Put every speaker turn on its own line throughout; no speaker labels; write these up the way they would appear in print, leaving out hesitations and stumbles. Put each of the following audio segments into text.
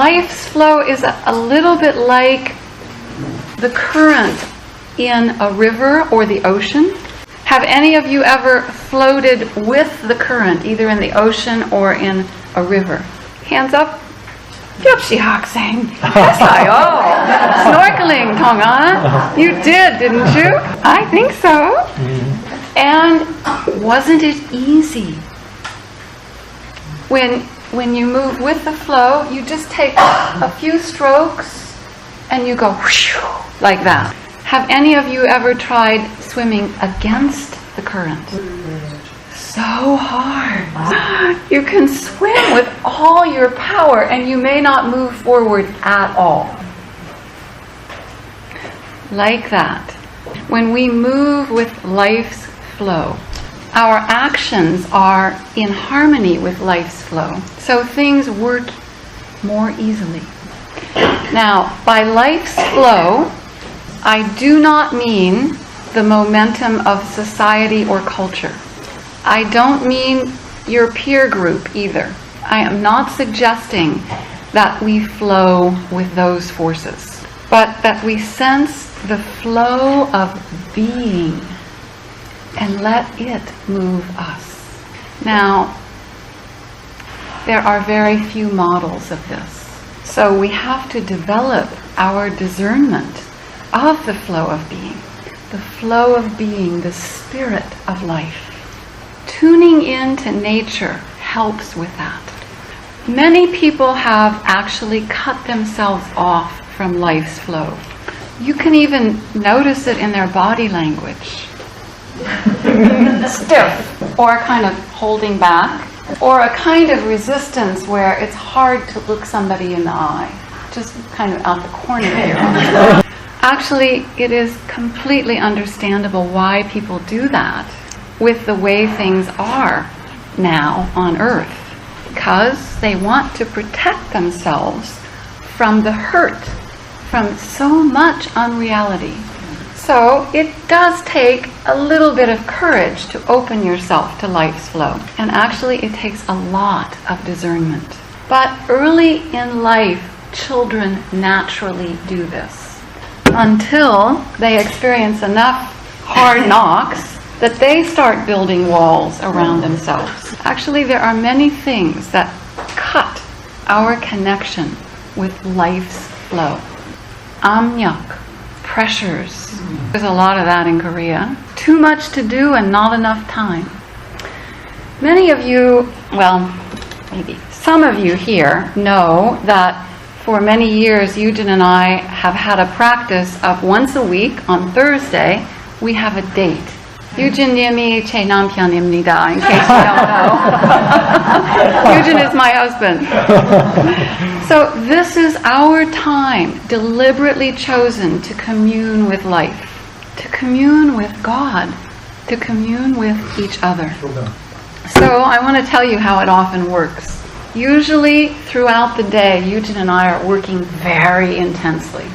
Life's flow is a little bit like the current in a river or the ocean. Have any of you ever floated with the current, either in the ocean or in a river? Hands up. 역시 학생. 했어요. Snorkeling, Tonga. You did, didn't you? I think so. And wasn't it easy? When you move with the flow, you just take a few strokes and you go whoosh, like that. Have any of you ever tried swimming against the current? So hard. You can swim with all your power and you may not move forward at all. Like that. When we move with life's flow, our actions are in harmony with life's flow. So things work more easily. Now, by life's flow, I do not mean the momentum of society or culture. I don't mean your peer group either. I am not suggesting that we flow with those forces, but that we sense the flow of being and let it move us. Now, there are very few models of this. So we have to develop our discernment of the flow of being. The flow of being, the spirit of life. Tuning into nature helps with that. Many people have actually cut themselves off from life's flow. You can even notice it in their body language. Stiff, or kind of holding back, or a kind of resistance where it's hard to look somebody in the eye, just kind of out the corner here. Actually, it is completely understandable why people do that with the way things are now on Earth, because they want to protect themselves from the hurt, from so much unreality. So it does take a little bit of courage to open yourself to life's flow. And actually it takes a lot of discernment. But early in life, children naturally do this until they experience enough hard knocks that they start building walls around themselves. Actually, there are many things that cut our connection with life's flow. 압력, pressures. There's a lot of that in Korea. Too much to do and not enough time. Many of you, well, maybe some of you here know that for many years, Eugene and I have had a practice of once a week on Thursday, we have a date. Eugene 제 남편입니다, in case you don't know. Eugene is my husband. So this is our time, deliberately chosen to commune with life, to commune with God, to commune with each other. So I want to tell you how it often works. Usually throughout the day, Eugene and I are working very intensely.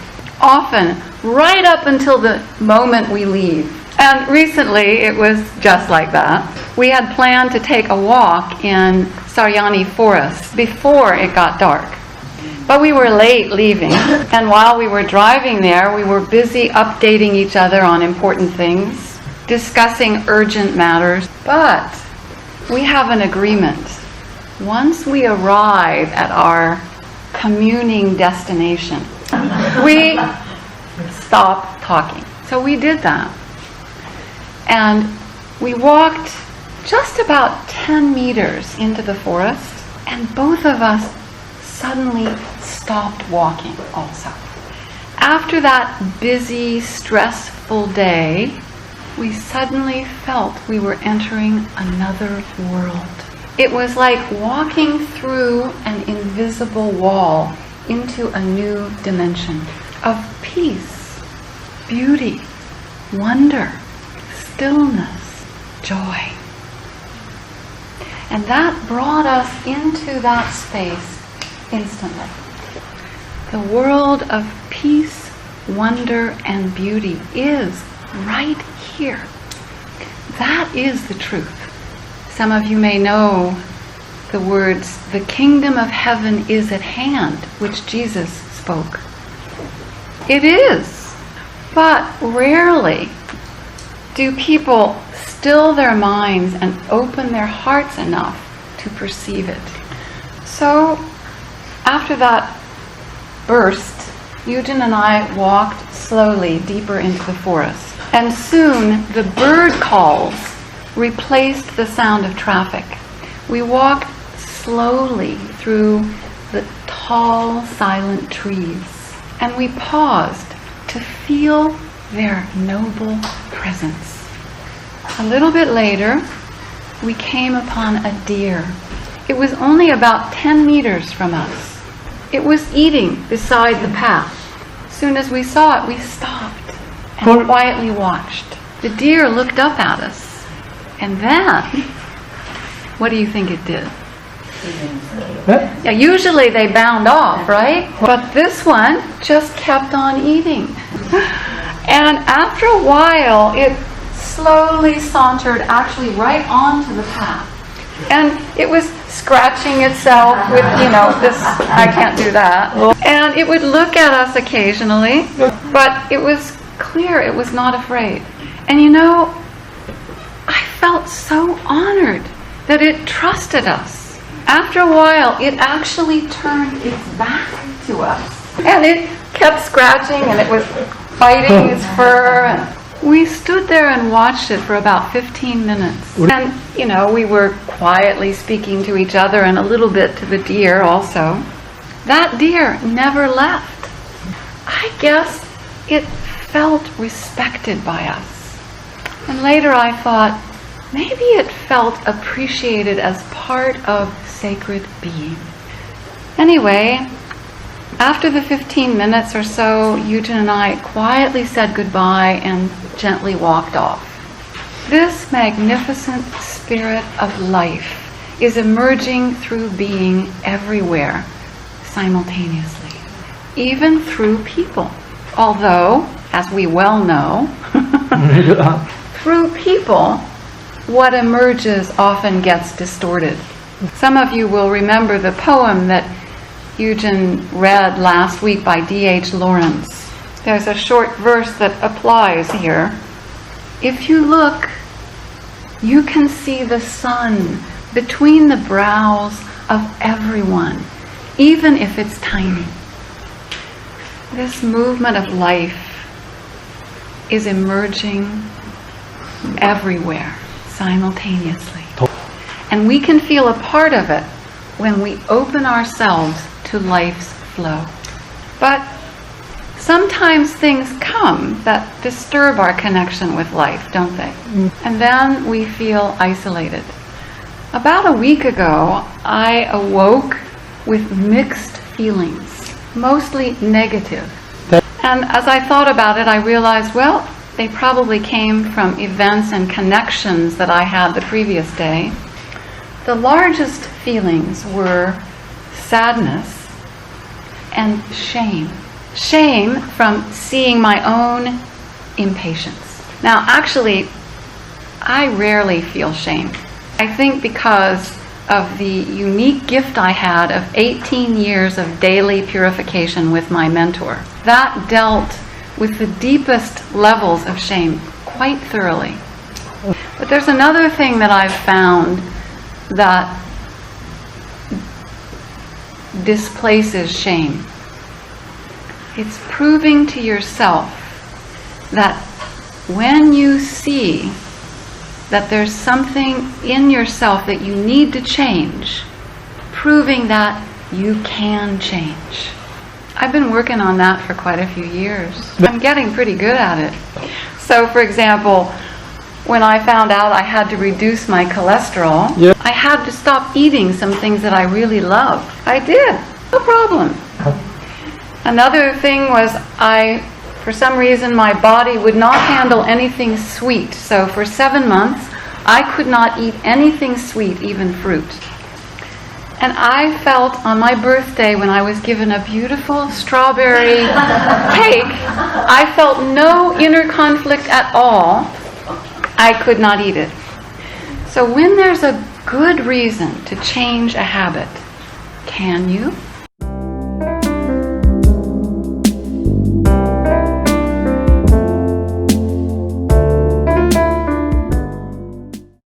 Often, right up until the moment we leave. And recently, it was just like that. We had planned to take a walk in Saryani Forest before it got dark. But we were late leaving, and while we were driving there, we were busy updating each other on important things, discussing urgent matters. But we have an agreement. Once we arrive at our communing destination, we stop talking. So we did that. And we walked just about 10 meters into the forest, and both of us suddenly stopped walking also. After that busy, stressful day, we suddenly felt we were entering another world. It was like walking through an invisible wall into a new dimension of peace, beauty, wonder, stillness, joy. And that brought us into that space instantly. The world of peace, wonder, and beauty is right here. That is the truth. Some of you may know the words, "The kingdom of heaven is at hand," which Jesus spoke. It is, but rarely do people still their minds and open their hearts enough to perceive it. So, after that burst, Eugen and I walked slowly deeper into the forest. And soon the bird calls replaced the sound of traffic. We walked slowly through the tall, silent trees. And we paused to feel their noble presence. A little bit later, we came upon a deer. It was only about 10 meters from us. It was eating beside the path. As soon as we saw it, we stopped and quietly watched. The deer looked up at us. And then, what do you think it did? Yeah, usually they bound off, right? But this one just kept on eating. And after a while, it slowly sauntered actually right onto the path. And it was scratching itself with, this, I can't do that. And it would look at us occasionally, but it was clear it was not afraid. And I felt so honored that it trusted us. After a while, it actually turned its back to us. And it kept scratching and it was biting its fur. And we stood there and watched it for about 15 minutes. And, we were quietly speaking to each other and a little bit to the deer also. That deer never left. I guess it felt respected by us. And later I thought, maybe it felt appreciated as part of sacred being. Anyway, after the 15 minutes or so, Eugen and I quietly said goodbye and gently walked off. This magnificent spirit of life is emerging through being everywhere simultaneously, even through people. Although, as we well know, through people, what emerges often gets distorted. Some of you will remember the poem that Eugen read last week by D.H. Lawrence. There's a short verse that applies here. If you look, you can see the sun between the brows of everyone, even if it's tiny. This movement of life is emerging everywhere simultaneously. And we can feel a part of it when we open ourselves to life's flow. But sometimes things come that disturb our connection with life, don't they? And then we feel isolated. About a week ago, I awoke with mixed feelings, mostly negative. And as I thought about it, I realized, well, they probably came from events and connections that I had the previous day. The largest feelings were sadness and shame. Shame from seeing my own impatience. Now, actually, I rarely feel shame. I think because of the unique gift I had of 18 years of daily purification with my mentor. That dealt with the deepest levels of shame quite thoroughly. But there's another thing that I've found that displaces shame. It's proving to yourself that when you see that there's something in yourself that you need to change, proving that you can change. I've been working on that for quite a few years. I'm getting pretty good at it. So, for example, when I found out I had to reduce my cholesterol, I had to stop eating some things that I really love. I did. No problem. Another thing was for some reason, my body would not handle anything sweet. So for 7 months, I could not eat anything sweet, even fruit. And I felt on my birthday, when I was given a beautiful strawberry cake, I felt no inner conflict at all. I could not eat it. So when there's a good reason to change a habit, can you?